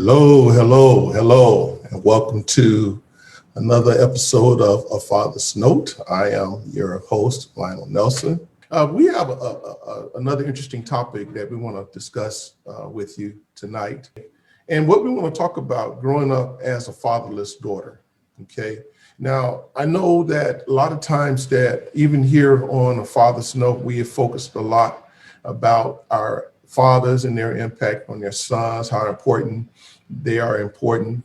Hello, and welcome to another episode of Father's Note. I am your host, Lionel Nelson. We have another interesting topic that we want to discuss with you tonight. And what we want to talk about growing up as a fatherless daughter, okay? Now, I know that a lot of times that even here on a Father's Note, we have focused a lot about our fathers and their impact on their sons, how important they are important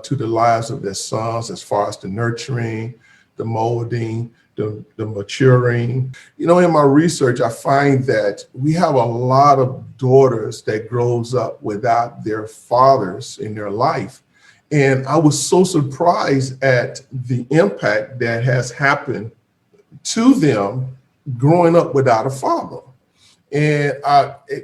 to the lives of their sons as far as the nurturing, the molding, the maturing. You know, in my research, I find that we have a lot of daughters that grows up without their fathers in their life. And I was so surprised at the impact that has happened to them growing up without a father. And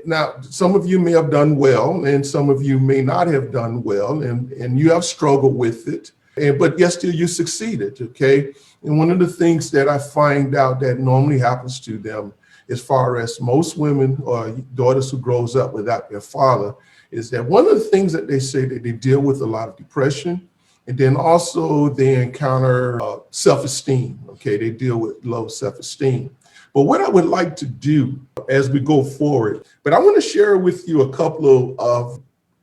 now some of you may have done well and some of you may not have done well, and you have struggled with it, but yet still you succeeded, okay? And one of the things that I find out that normally happens to them, as far as most women or daughters who grows up without their father, is that one of the things that they say that they deal with a lot of depression, and then also they encounter self-esteem, okay? They deal with low self-esteem. But what I would like to do as we go forward, but I want to share with you a couple of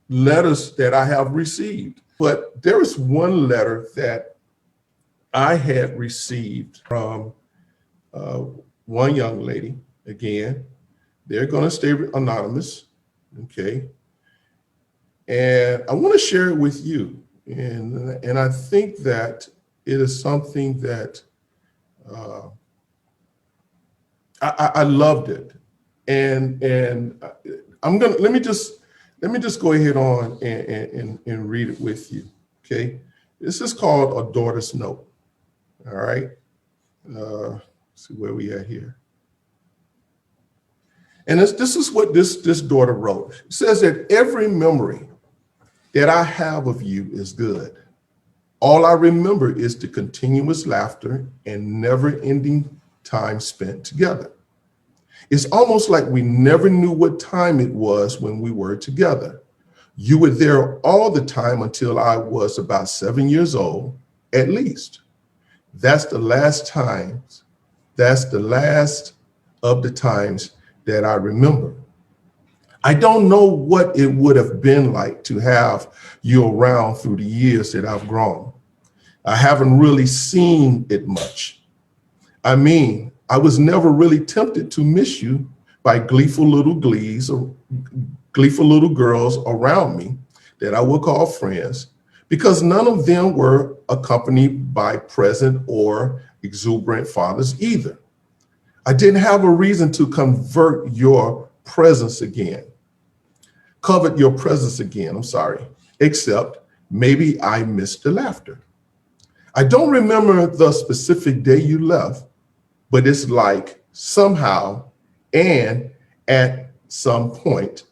letters that I have received. But there is one letter that I had received from one young lady. Again, they're going to stay anonymous, okay? And I want to share it with you. And I think that it is something that I loved it, and let me just go ahead on and read it with you. Okay, this is called A Daughter's Note. All right, let's see where we at here. And this is what this daughter wrote. It says that every memory that I have of you is good. All I remember is the continuous laughter and never-ending time spent together. It's almost like we never knew what time it was when we were together. You were there all the time until I was about 7 years old, at least. That's the last of the times that I remember. I don't know what it would have been like to have you around through the years that I've grown. I haven't really seen it much. I mean, I was never really tempted to miss you by gleeful little girls around me that I would call friends, because none of them were accompanied by present or exuberant fathers either. I didn't have a reason to covet your presence again, except maybe I missed the laughter. I don't remember the specific day you left, but it's like somehow and at some point,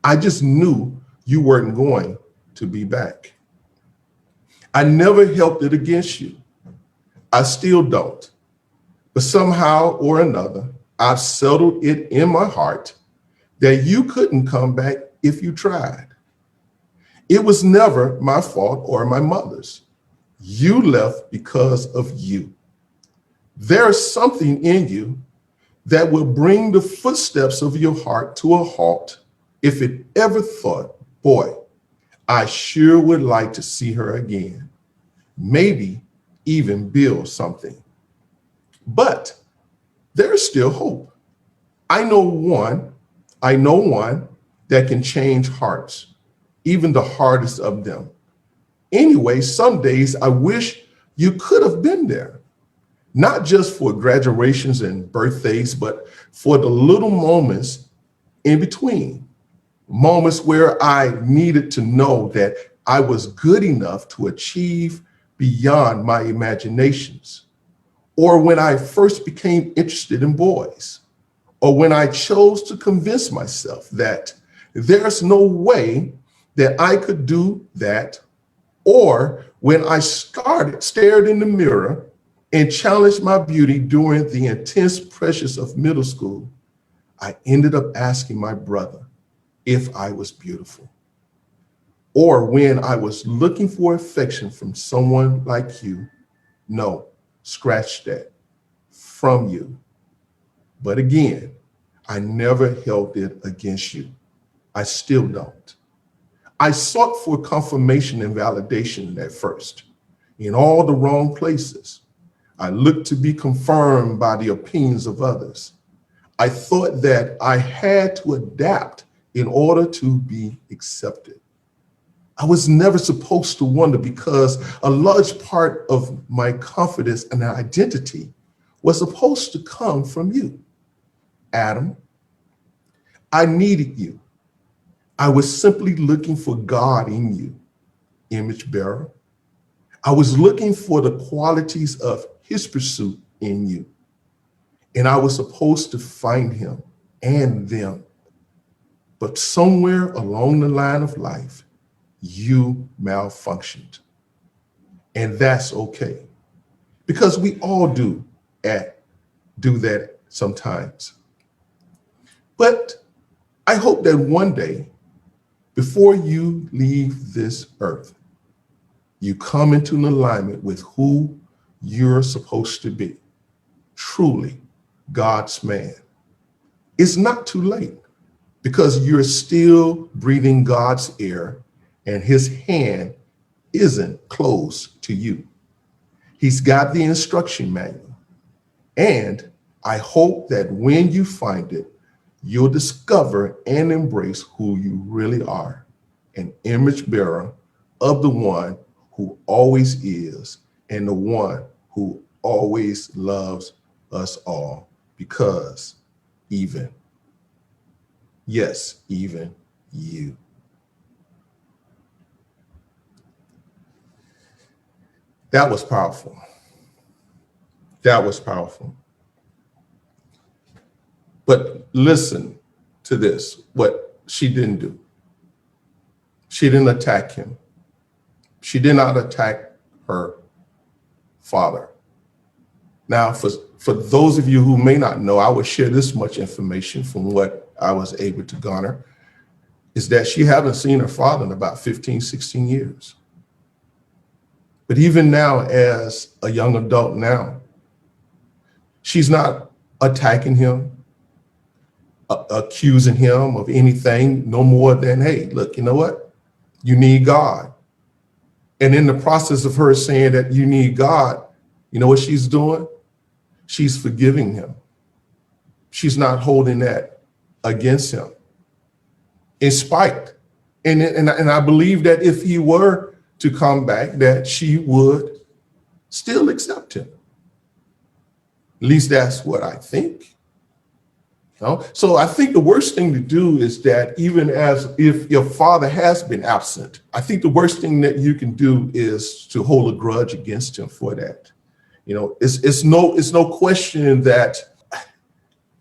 I just knew you weren't going to be back. I never held it against you. I still don't. But somehow or another, I've settled it in my heart that you couldn't come back if you tried. It was never my fault or my mother's. You left because of you. There's something in you that will bring the footsteps of your heart to a halt if it ever thought, boy, I sure would like to see her again. Maybe even build something. But there's still hope. I know one that can change hearts, even the hardest of them. Anyway, some days I wish you could have been there. Not just for graduations and birthdays, but for the little moments in between. Moments where I needed to know that I was good enough to achieve beyond my imaginations. Or when I first became interested in boys. Or when I chose to convince myself that there's no way that I could do that. Or when I stared in the mirror and challenged my beauty during the intense pressures of middle school, I ended up asking my brother if I was beautiful. or when I was looking for affection from someone like you. No, scratch that. From you. But again, I never held it against you. I still don't. I sought for confirmation and validation at first in all the wrong places. I looked to be confirmed by the opinions of others. I thought that I had to adapt in order to be accepted. I was never supposed to wonder because a large part of my confidence and identity was supposed to come from you. Adam, I needed you. I was simply looking for God in you, image bearer. I was looking for the qualities of his pursuit in you. And I was supposed to find him and them. But somewhere along the line of life, you malfunctioned. And that's okay. Because we all do that sometimes. But I hope that one day, before you leave this earth, you come into an alignment with who you're supposed to be, truly God's man. It's not too late because you're still breathing God's air and his hand isn't closed to you. He's got the instruction manual. And I hope that when you find it, you'll discover and embrace who you really are, an image bearer of the one who always is and the one who always loves us all, because even you. That was powerful. That was powerful. But listen to this, what she didn't do. She didn't attack him. She did not attack her father. Now, for those of you who may not know, I will share this much information from what I was able to garner, is that she hasn't seen her father in about 15, 16 years. But even now, as a young adult now, she's not attacking him, accusing him of anything, no more than, hey, look, you know what? You need God. And in the process of her saying that you need God, you know what she's doing? She's forgiving him. She's not holding that against him. In spite. And I believe that if he were to come back, that she would still accept him. At least that's what I think. No? So I think the worst thing to do is that even as if your father has been absent, I think the worst thing that you can do is to hold a grudge against him for that. You know, it's no question that,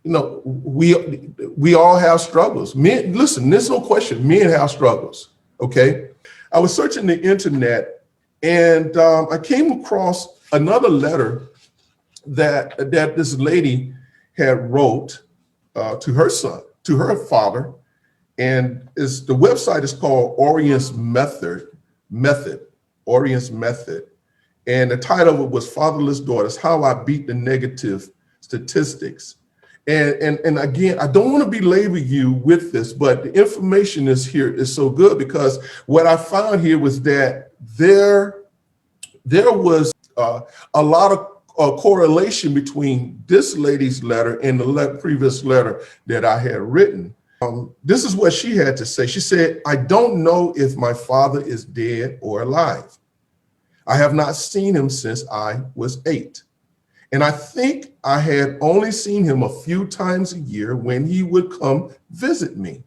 you know, we all have struggles. Men, listen, there's no question, men have struggles. Okay. I was searching the internet and I came across another letter that this lady had wrote to her son, to her father, and the website is called Orient's Method, Orient's Method, and the title of it was Fatherless Daughters: How I Beat the Negative Statistics. And again, I don't want to belabor you with this, but the information is so good, because what I found here was that there was a lot of correlation between this lady's letter and the previous letter that I had written. This is what she had to say. She said, I don't know if my father is dead or alive. I have not seen him since I was 8. And I think I had only seen him a few times a year when he would come visit me,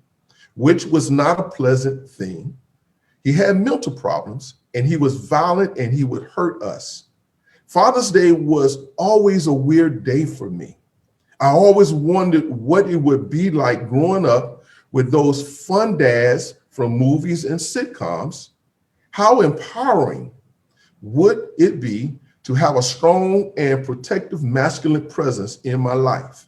which was not a pleasant thing. He had mental problems and he was violent and he would hurt us. Father's Day was always a weird day for me. I always wondered what it would be like growing up with those fun dads from movies and sitcoms. How empowering would it be to have a strong and protective masculine presence in my life?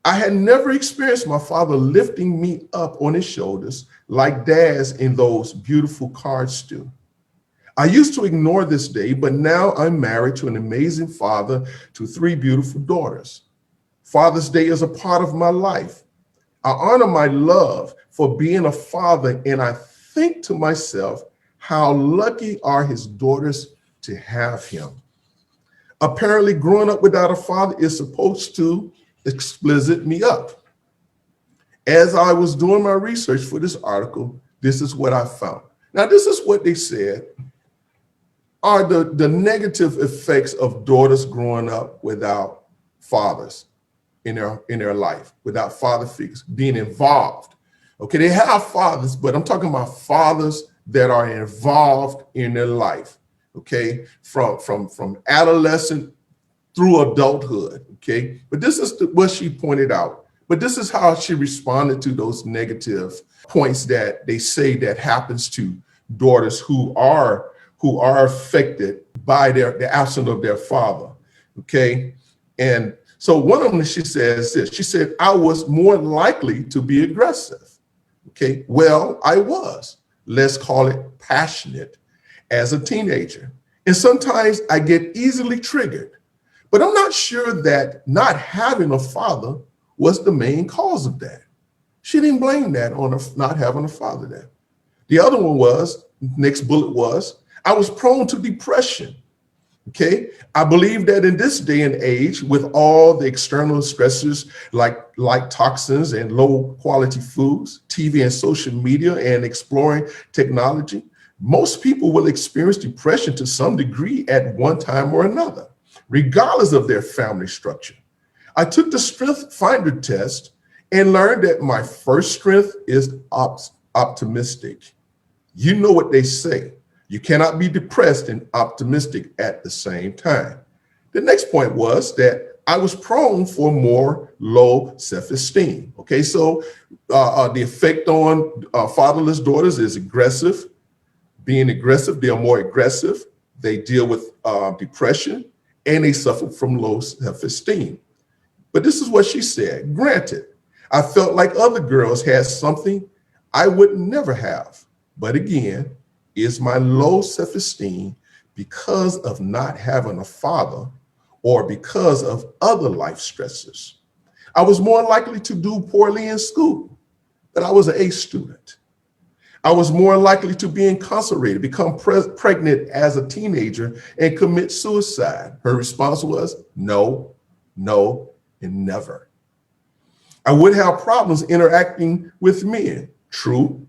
I had never experienced my father lifting me up on his shoulders like dads in those beautiful cards do. I used to ignore this day, but now I'm married to an amazing father to 3 beautiful daughters. Father's Day is a part of my life. I honor my love for being a father, and I think to myself, how lucky are his daughters to have him. Apparently, growing up without a father is supposed to explicit me up. As I was doing my research for this article, this is what I found. Now, this is what they said are the negative effects of daughters growing up without fathers in their life, without father figures, being involved. Okay, they have fathers, but I'm talking about fathers that are involved in their life, okay, from adolescent through adulthood, okay? But this is what she pointed out. But this is how she responded to those negative points that they say that happens to daughters who are affected by the absence of their father, okay? And so one of them, she says this, she said, I was more likely to be aggressive, okay? Well, I was, let's call it passionate as a teenager. And sometimes I get easily triggered, but I'm not sure that not having a father was the main cause of that. She didn't blame that on not having a father there. The other one was, next bullet was, I was prone to depression. Okay, I believe that in this day and age, with all the external stressors like toxins and low quality foods, TV and social media, and exploring technology, most people will experience depression to some degree at one time or another, regardless of their family structure. I took the Strength Finder test and learned that my first strength is optimistic. You know what they say. You cannot be depressed and optimistic at the same time. The next point was that I was prone for more low self-esteem. Okay, so the effect on fatherless daughters is aggressive. Being aggressive, they are more aggressive. They deal with depression, and they suffer from low self-esteem. But this is what she said. Granted, I felt like other girls had something I would never have. But again, is my low self-esteem because of not having a father or because of other life stresses? I was more likely to do poorly in school, but I was an A student. I was more likely to be incarcerated, become pregnant as a teenager, and commit suicide. Her response was no, no, and never. I would have problems interacting with men. True.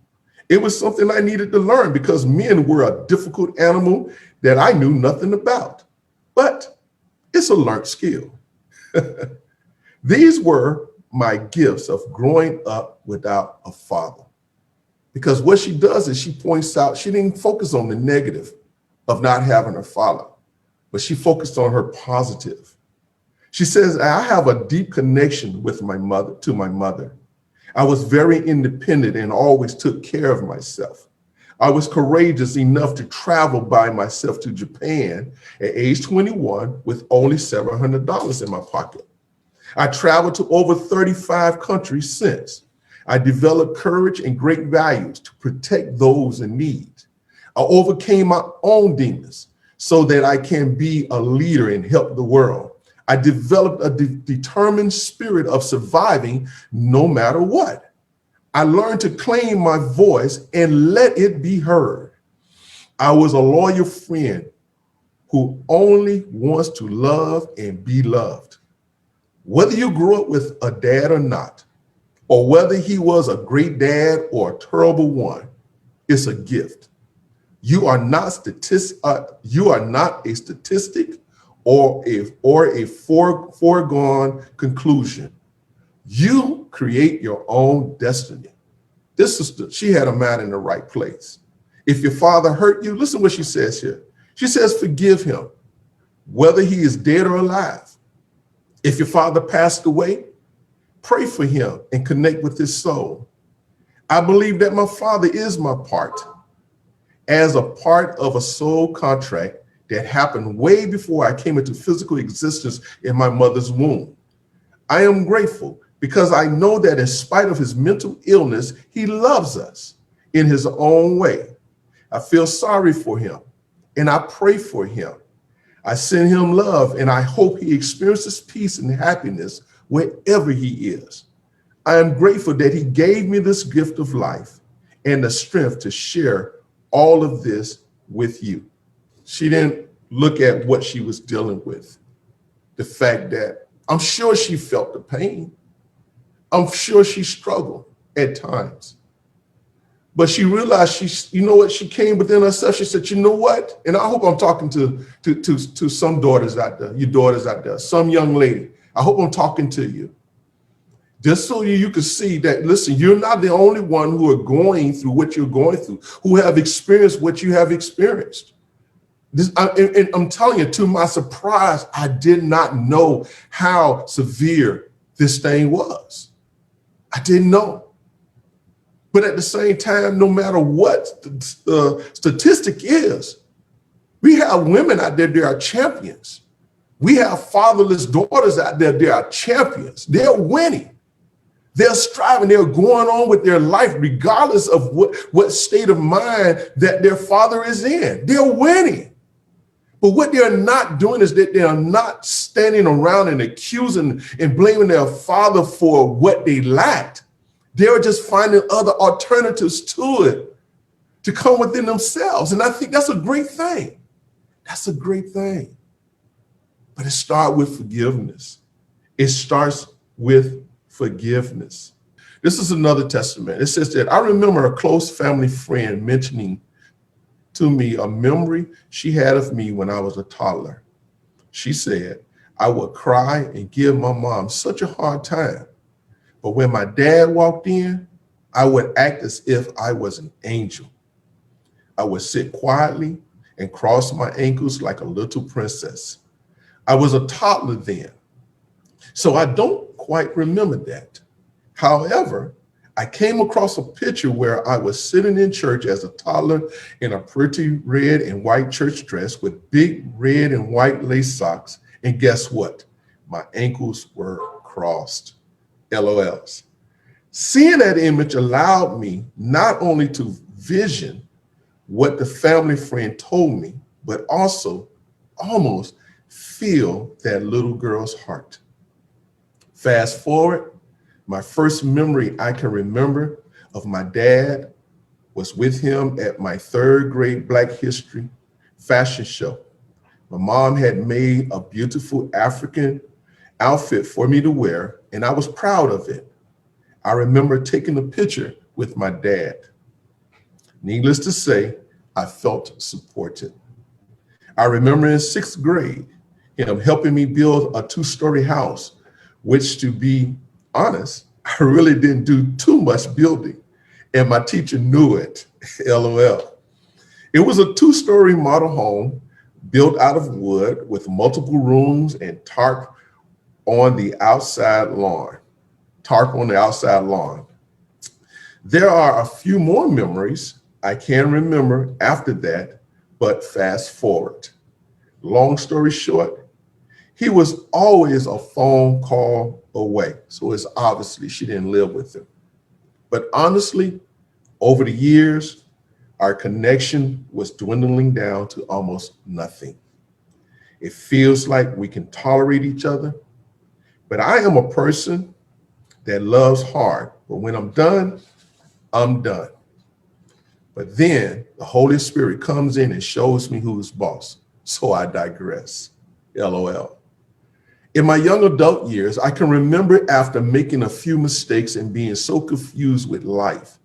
It was something I needed to learn because men were a difficult animal that I knew nothing about. But it's a learned skill. These were my gifts of growing up without a father. Because what she does is she points out, she didn't focus on the negative of not having a father, but she focused on her positive. She says, I have a deep connection with my mother. I was very independent and always took care of myself. I was courageous enough to travel by myself to Japan at age 21 with only $700 in my pocket. I traveled to over 35 countries since. I developed courage and great values to protect those in need. I overcame my own demons so that I can be a leader and help the world. I developed a determined spirit of surviving no matter what. I learned to claim my voice and let it be heard. I was a loyal friend who only wants to love and be loved. Whether you grew up with a dad or not, or whether he was a great dad or a terrible one, it's a gift. You are not a statistic or a foregone conclusion. You create your own destiny. She had a mind in the right place. If your father hurt you, listen what she says here. She says, forgive him, whether he is dead or alive. If your father passed away, pray for him and connect with his soul. I believe that my father is my part, as a part of a soul contract that happened way before I came into physical existence in my mother's womb. I am grateful because I know that in spite of his mental illness, he loves us in his own way. I feel sorry for him and I pray for him. I send him love and I hope he experiences peace and happiness wherever he is. I am grateful that he gave me this gift of life and the strength to share all of this with you. She didn't look at what she was dealing with. The fact that I'm sure she felt the pain. I'm sure she struggled at times. But she realized she came within herself. She said, you know what? And I hope I'm talking to some daughters out there, your daughters out there, some young lady. I hope I'm talking to you. Just so you can see that, listen, you're not the only one who are going through what you're going through, who have experienced what you have experienced. And I'm telling you, to my surprise, I did not know how severe this thing was. I didn't know. But at the same time, no matter what the statistic is, we have women out there, they are champions. We have fatherless daughters out there, they are champions. They're winning. They're striving, they're going on with their life, regardless of what state of mind that their father is in. They're winning. But what they're not doing is that they are not standing around and accusing and blaming their father for what they lacked. They're just finding other alternatives to it to come within themselves. And I think that's a great thing. That's a great thing. But it starts with forgiveness. It starts with forgiveness. This is another testament. It says that I remember a close family friend mentioning to me a memory she had of me when I was a toddler. She said, I would cry and give my mom such a hard time. But when my dad walked in, I would act as if I was an angel. I would sit quietly and cross my ankles like a little princess. I was a toddler then, so I don't quite remember that. However, I came across a picture where I was sitting in church as a toddler in a pretty red and white church dress with big red and white lace socks. And guess what? My ankles were crossed. LOLs. Seeing that image allowed me not only to vision what the family friend told me, but also almost feel that little girl's heart. Fast forward, my first memory I can remember of my dad was with him at my third grade Black History fashion show. My mom had made a beautiful African outfit for me to wear, and I was proud of it. I remember taking a picture with my dad. Needless to say, I felt supported. I remember in sixth grade, him helping me build a 2-story house, which, to be honest, I really didn't do too much building, and my teacher knew it, LOL. It was a 2-story model home built out of wood with multiple rooms and tarp on the outside lawn. There are a few more memories I can remember after that, but fast forward. Long story short, he was always a phone call away. So it's obviously she didn't live with him. But honestly, over the years, our connection was dwindling down to almost nothing. It feels like we can tolerate each other, but I am a person that loves hard. But when I'm done, I'm done. But then the Holy Spirit comes in and shows me who's boss. So I digress. LOL. In my young adult years, I can remember after making a few mistakes and being so confused with life,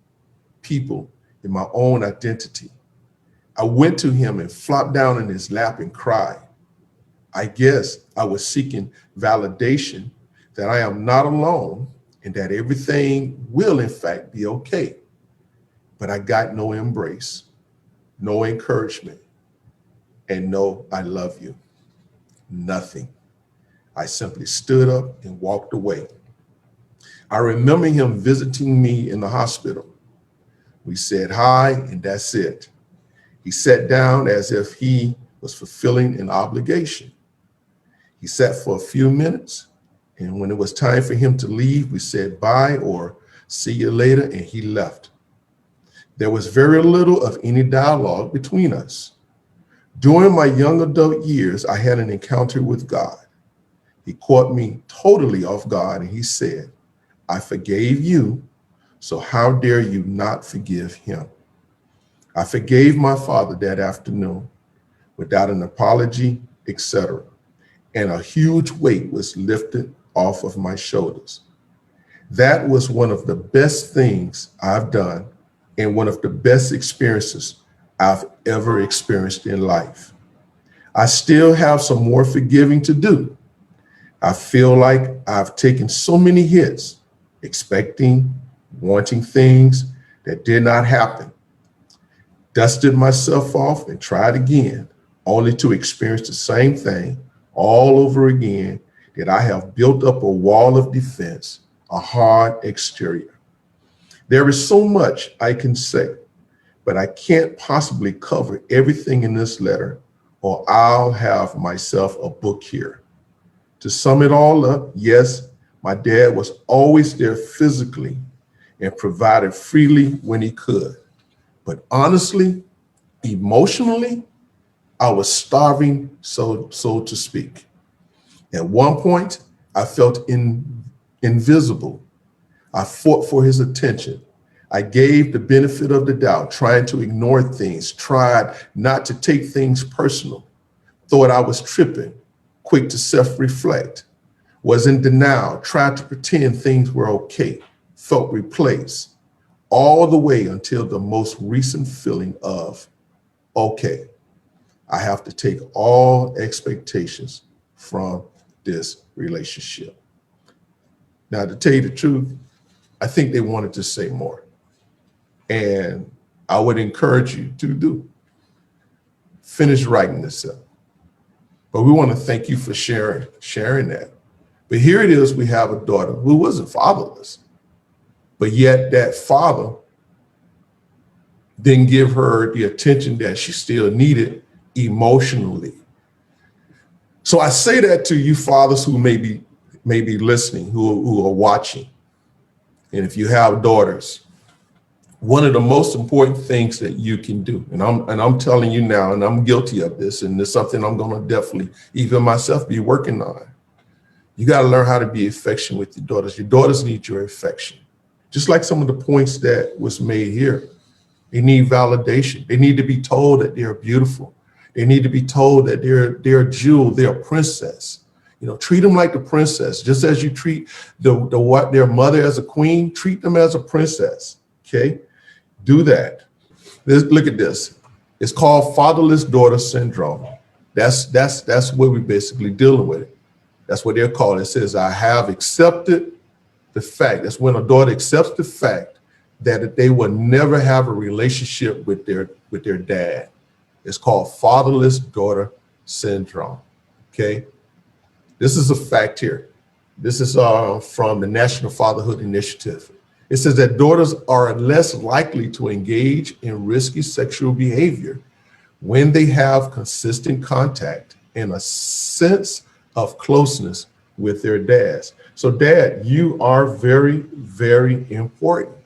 people, and my own identity, I went to him and flopped down in his lap and cried. I guess I was seeking validation that I am not alone and that everything will in fact be okay. But I got no embrace, no encouragement, and no, I love you. Nothing. I simply stood up and walked away. I remember him visiting me in the hospital. We said hi, and that's it. He sat down as if he was fulfilling an obligation. He sat for a few minutes, And when it was time for him to leave, we said bye or see you later, and he left. There was very little of any dialogue between us. During my young adult years, I had an encounter with God. He caught me totally off guard, and he said, I forgave you, so how dare you not forgive him? I forgave my father that afternoon without an apology, etc. And a huge weight was lifted off of my shoulders. That was one of the best things I've done and one of the best experiences I've ever experienced in life. I still have some more forgiving to do. I feel like I've taken so many hits, expecting, wanting things that did not happen, dusted myself off and tried again, only to experience the same thing all over again, that I have built up a wall of defense, a hard exterior. There is so much I can say, but I can't possibly cover everything in this letter, or I'll have myself a book here. To sum it all up, yes, my dad was always there physically and provided freely when he could. But honestly, emotionally, I was starving, so to speak. At one point, I felt invisible. I fought for his attention. I gave the benefit of the doubt, trying to ignore things, tried not to take things personal, thought I was tripping, quick to self-reflect, was in denial, tried to pretend things were okay, felt replaced, all the way until the most recent feeling of, okay, I have to take all expectations from this relationship. Now, to tell you the truth, I think they wanted to say more. And I would encourage you to finish writing this up. But we want to thank you for sharing that. But here it is, we have a daughter who wasn't fatherless, but yet that father didn't give her the attention that she still needed emotionally. So I say that to you fathers who may be listening, who are watching. And if you have daughters, one of the most important things that you can do, and I'm telling you now, and I'm guilty of this, and it's something I'm going to definitely, even myself, be working on. You got to learn how to be affectionate with your daughters. Your daughters need your affection. Just like some of the points that was made here. They need validation. They need to be told that they're beautiful. They need to be told that they're a jewel, they're a princess. You know, treat them like the princess. Just as you treat their mother as a queen, treat them as a princess. Okay? Do that. Look at this. It's called Fatherless Daughter Syndrome. That's what we're basically dealing with. That's what they're calling it. It says, I have accepted the fact. That's when a daughter accepts the fact that they will never have a relationship with their dad. It's called Fatherless Daughter Syndrome. Okay? This is a fact here. This is from the National Fatherhood Initiative. It says that daughters are less likely to engage in risky sexual behavior when they have consistent contact and a sense of closeness with their dads. So Dad, you are very, very important.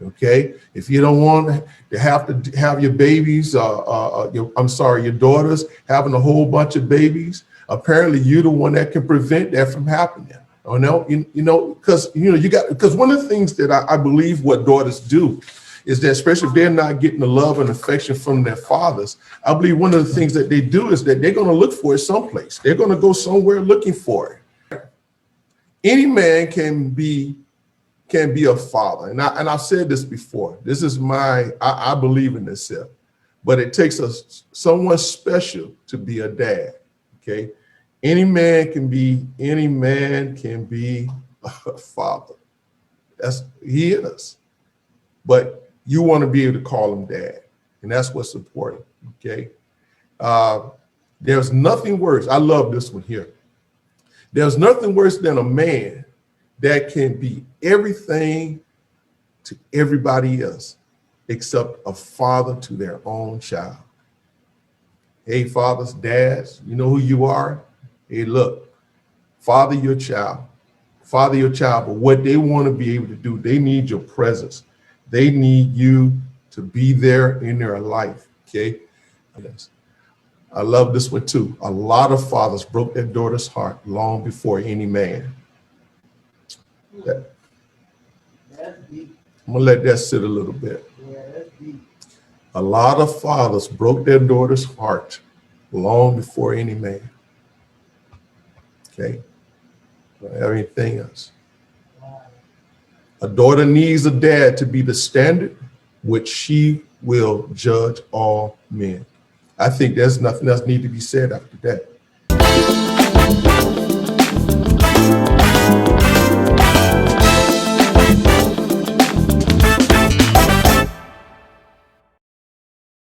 Okay, if you don't want to have your babies, your daughters having a whole bunch of babies, apparently you're the one that can prevent that from happening. Oh no, because one of the things that I believe what daughters do is that, especially if they're not getting the love and affection from their fathers, I believe one of the things that they do is that they're going to look for it someplace. They're going to go somewhere looking for it. Any man can be a father. And I've said this before. This is I believe in this stuff. But it takes someone special to be a dad. Okay. Any man can be a father. He is. But you want to be able to call him dad. And that's what's important. Okay. There's nothing worse. I love this one here. There's nothing worse than a man that can be everything to everybody else except a father to their own child. Hey, fathers, dads, you know who you are? Hey, look, father your child. father your child, but what they want to be able to do, they need your presence. They need you to be there in their life, okay? Yes. I love this one too. A lot of fathers broke their daughter's heart long before any man. That's deep. I'm gonna let that sit a little bit. Yeah, that's deep. A lot of fathers broke their daughter's heart long before any man. Okay. Don't have anything else. Wow. A daughter needs a dad to be the standard which she will judge all men. I think there's nothing else need to be said after that.